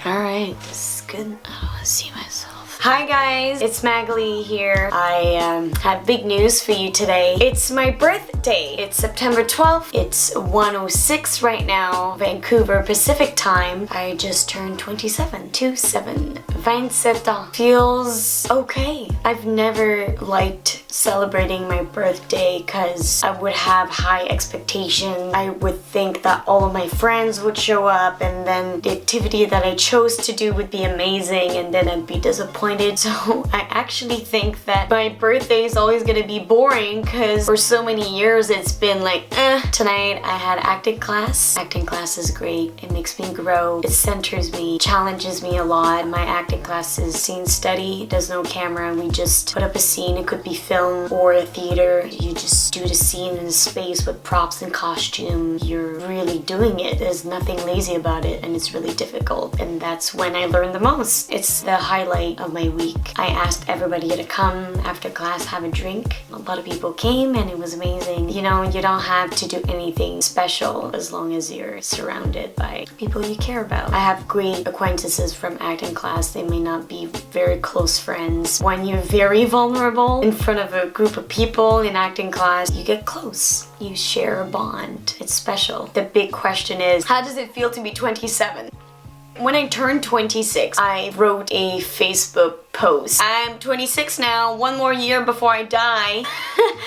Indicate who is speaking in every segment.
Speaker 1: Alright, this is good. I see myself. Hi guys, it's Magz here. I have big news for you today. It's my birthday. It's September 12th. It's 1:06 right now, Vancouver Pacific time. I just turned 27. 27 ans. Feels okay. I've never liked celebrating my birthday because I would have high expectations. I would think that all of my friends would show up and then the activity that I chose to do would be amazing and then I'd be disappointed. So I actually think that my birthday is always gonna be boring because for so many years it's been like, Tonight I had acting class. Acting class is great. It makes me grow. It centers me, challenges me a lot. My acting class is scene study. There's no camera. We just put up a scene. It could be film or a theater. You just do the scene in space with props and costume. You're really doing it. There's nothing lazy about it and it's really difficult. And that's when I learn the most. It's the highlight of my week. I asked everybody to come after class, have a drink. A lot of people came and it was amazing. You know, you don't have to do anything special as long as you're surrounded by people you care about. I have great acquaintances from acting class. They may not be very close friends. When you're very vulnerable in front of a group of people in acting class, you get close. You share a bond. It's special. The big question is, how does it feel to be 27? When I turned 26, I wrote a Facebook post. I'm 26 now, one more year before I die.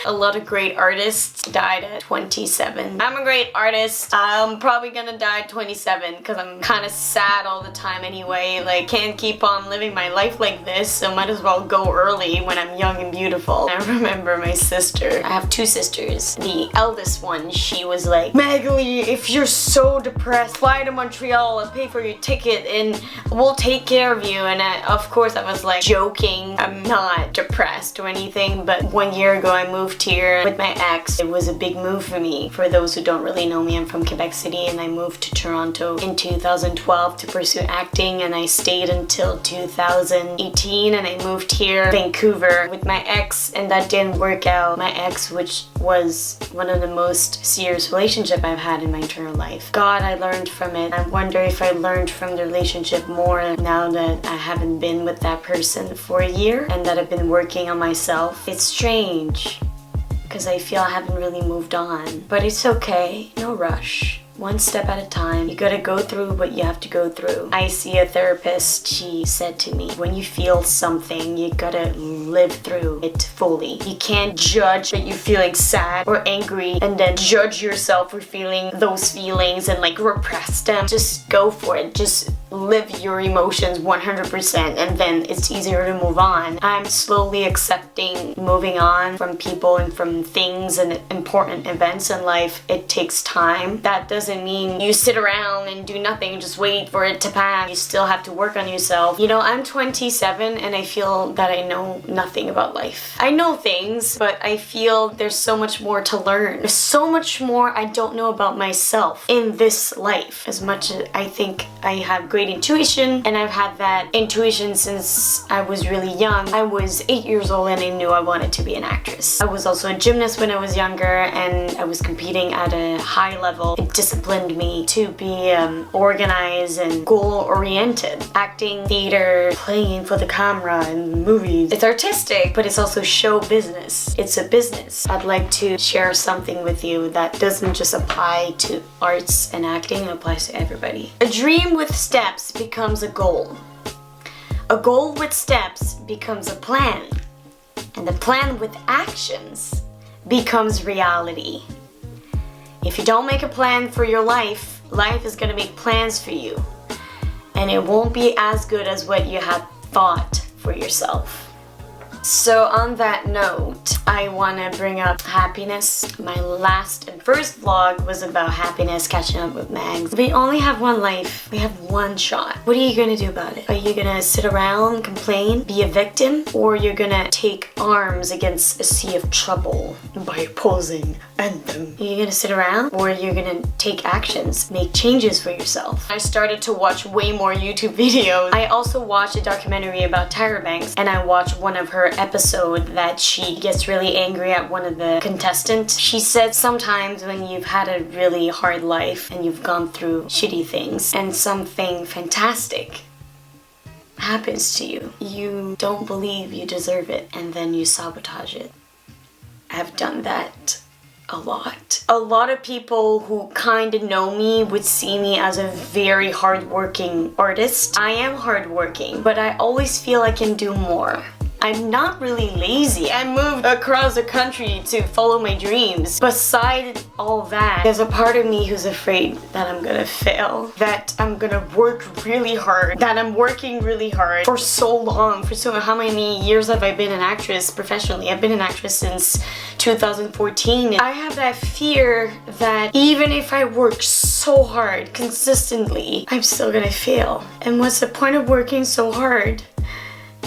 Speaker 1: A lot of great artists died at 27. I'm a great artist. I'm probably gonna die at 27 because I'm kind of sad all the time anyway. Like, can't keep on living my life like this, so might as well go early when I'm young and beautiful. I remember my sister. I have two sisters. The eldest one, she was like, Magz, if you're so depressed, fly to Montreal and pay for your ticket and we'll take care of you. And of course I was like, joking. I'm not depressed or anything, but 1 year ago I moved here with my ex. It was a big move for me. For those who don't really know me, I'm from Quebec City and I moved to Toronto in 2012 to pursue acting and I stayed until 2018 and I moved here, Vancouver, with my ex and that didn't work out. My ex, which was one of the most serious relationships I've had in my entire life. God, I learned from it. I wonder if I learned from the relationship more now that I haven't been with that person for a year and that I've been working on myself. It's strange because I feel I haven't really moved on, but it's okay. No rush. One step at a time. You gotta go through what you have to go through. I see a therapist, she said to me, when you feel something, you gotta live through it fully. You can't judge that you're feeling sad or angry and then judge yourself for feeling those feelings and like repress them. Just go for it. Just live your emotions 100% and then it's easier to move on. I'm slowly accepting moving on from people and from things and important events in life. It takes time. That doesn't mean you sit around and do nothing and just wait for it to pass. You still have to work on yourself. You know, I'm 27 and I feel that I know nothing about life. I know things, but I feel there's so much more to learn. There's so much more I don't know about myself in this life. As much as I think I have great intuition, and I've had that intuition since I was really young. I was 8 years old and I knew I wanted to be an actress. I was also a gymnast when I was younger and I was competing at a high level. It disciplined me to be organized and goal-oriented. Acting, theater, playing for the camera and movies. It's artistic, but it's also show business. It's a business. I'd like to share something with you that doesn't just apply to arts and acting, it applies to everybody. A dream with steps becomes a goal. A goal with steps becomes a plan. And the plan with actions becomes reality. If you don't make a plan for your life, life is gonna make plans for you. And it won't be as good as what you had thought for yourself. So on that note, I want to bring up happiness. My last and first vlog was about happiness, catching up with Magz. We only have one life. We have one shot. What are you going to do about it? Are you going to sit around, complain, be a victim? Or you're going to take arms against a sea of trouble by opposing them? Are you going to sit around? Or you're going to take actions, make changes for yourself? I started to watch way more YouTube videos. I also watched a documentary about Tyra Banks and I watched one of her episode that she gets really angry at one of the contestants. She said sometimes when you've had a really hard life and you've gone through shitty things and something fantastic happens to you, you don't believe you deserve it and then you sabotage it. I've done that a lot. A lot of people who kind of know me would see me as a very hardworking artist. I am hardworking, but I always feel I can do more. I'm not really lazy. I moved across the country to follow my dreams. Beside all that, there's a part of me who's afraid that I'm gonna fail, that I'm gonna work really hard, that I'm working really hard for so long, how many years have I been an actress professionally? I've been an actress since 2014. I have that fear that even if I work so hard consistently, I'm still gonna fail. And what's the point of working so hard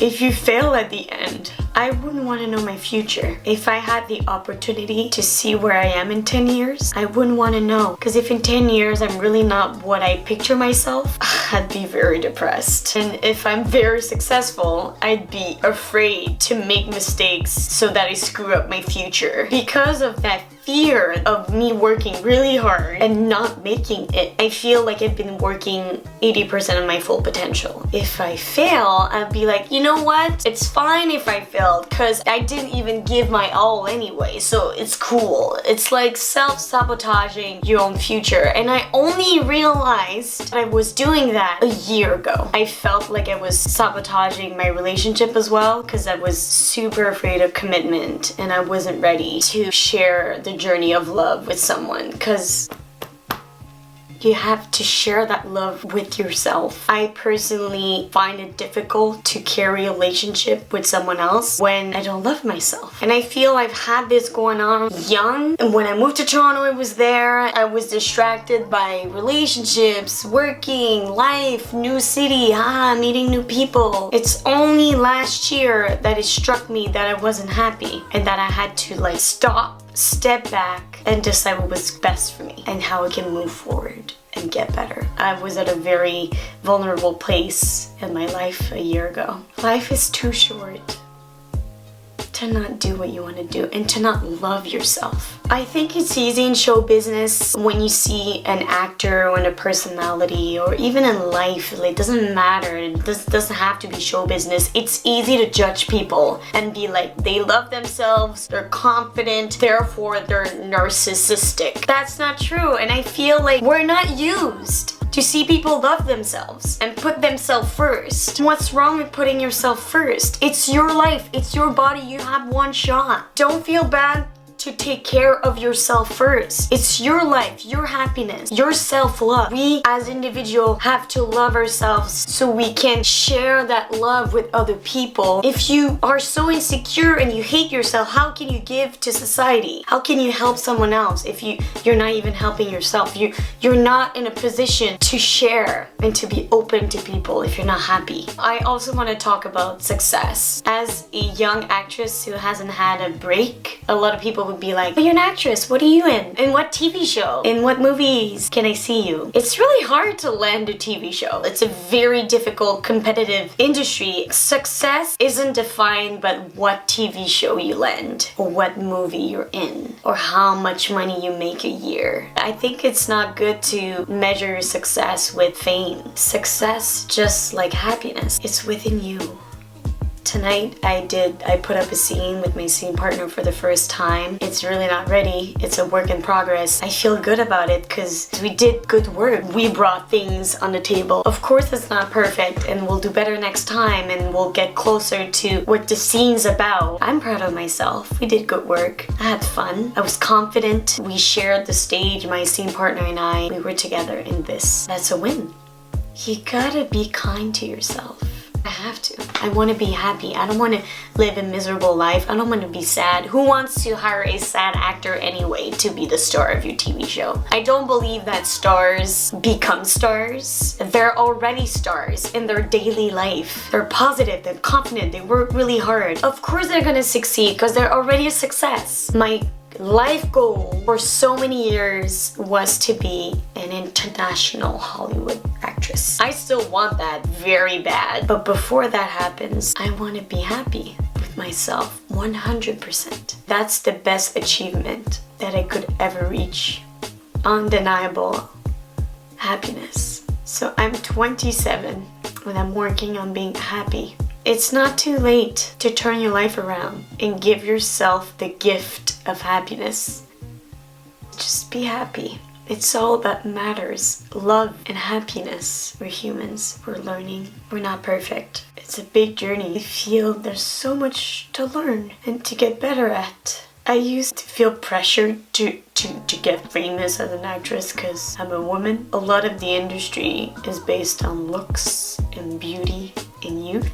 Speaker 1: if you fail at the end? I wouldn't want to know my future. If I had the opportunity to see where I am in 10 years, I wouldn't want to know. Because if in 10 years I'm really not what I picture myself, I'd be very depressed. And if I'm very successful, I'd be afraid to make mistakes so that I screw up my future. Because of that fear of me working really hard and not making it, I feel like I've been working 80% of my full potential. If I fail, I'd be like, you know what? It's fine if I failed because I didn't even give my all anyway, so it's cool. It's like self-sabotaging your own future. And I only realized I was doing that a year ago. I felt like I was sabotaging my relationship as well because I was super afraid of commitment and I wasn't ready to share the journey of love with someone because you have to share that love with yourself. I personally find it difficult to carry a relationship with someone else when I don't love myself. And I feel I've had this going on young. And when I moved to Toronto, I was there. I was distracted by relationships, working, life, new city, meeting new people. It's only last year that it struck me that I wasn't happy and that I had to stop, step back, and decide what was best for me and how I can move forward and get better. I was at a very vulnerable place in my life a year ago. Life is too short to not do what you want to do and to not love yourself. I think it's easy in show business when you see an actor or a personality or even in life, it doesn't matter, it doesn't have to be show business. It's easy to judge people and be like, they love themselves, they're confident, therefore they're narcissistic. That's not true, and I feel like we're not used to see people love themselves and put themselves first. What's wrong with putting yourself first? It's your life, it's your body, you have one shot. Don't feel bad to take care of yourself first. It's your life, your happiness, your self-love. We as individuals have to love ourselves so we can share that love with other people. If you are so insecure and you hate yourself, how can you give to society? How can you help someone else if you're not even helping yourself? You're not in a position to share and to be open to people if you're not happy. I also want to talk about success. As a young actress who hasn't had a break, a lot of people would be like, oh, you're an actress, what are you in? In what TV show? In what movies can I see you? It's really hard to land a TV show. It's a very difficult, competitive industry. Success isn't defined by what TV show you land, or what movie you're in, or how much money you make a year. I think it's not good to measure success with fame. Success, just like happiness, it's within you. Tonight I put up a scene with my scene partner for the first time. It's really not ready. It's a work in progress. I feel good about it because we did good work. We brought things on the table. Of course it's not perfect and we'll do better next time and we'll get closer to what the scene's about. I'm proud of myself. We did good work. I had fun. I was confident. We shared the stage, my scene partner and I. We were together in this. That's a win. You gotta be kind to yourself. I have to. I want to be happy. I don't want to live a miserable life. I don't want to be sad. Who wants to hire a sad actor anyway to be the star of your TV show? I don't believe that stars become stars. They're already stars in their daily life. They're positive, they're confident, they work really hard. Of course they're gonna succeed because they're already a success. My life goal for so many years was to be an international Hollywood I still want that very bad, but before that happens, I want to be happy with myself 100%. That's the best achievement that I could ever reach. Undeniable happiness. So I'm 27 and I'm working on being happy. It's not too late to turn your life around and give yourself the gift of happiness. Just be happy. It's all that matters. Love and happiness. We're humans. We're learning. We're not perfect. It's a big journey. I feel there's so much to learn and to get better at. I used to feel pressured to get famous as an actress because I'm a woman. A lot of the industry is based on looks and beauty and youth.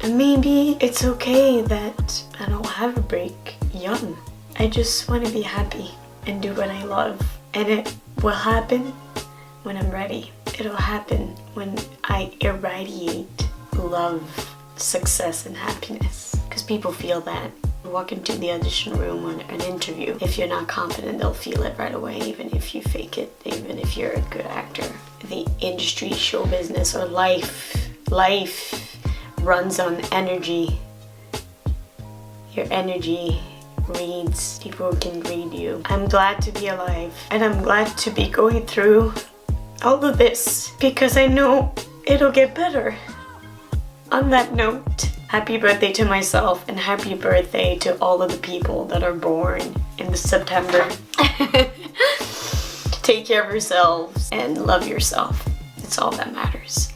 Speaker 1: And maybe it's okay that I don't have a break young. I just want to be happy and do what I love. And it will happen when I'm ready. It'll happen when I irradiate love, success, and happiness. Because people feel that. Walk into the audition room or an interview. If you're not confident, they'll feel it right away, even if you fake it, even if you're a good actor. The industry, show business, or life runs on energy. Your energy reads. People can read you. I'm glad to be alive, and I'm glad to be going through all of this because I know it'll get better. On that note, happy birthday to myself and happy birthday to all of the people that are born in the September. Take care of yourselves and love yourself. It's all that matters.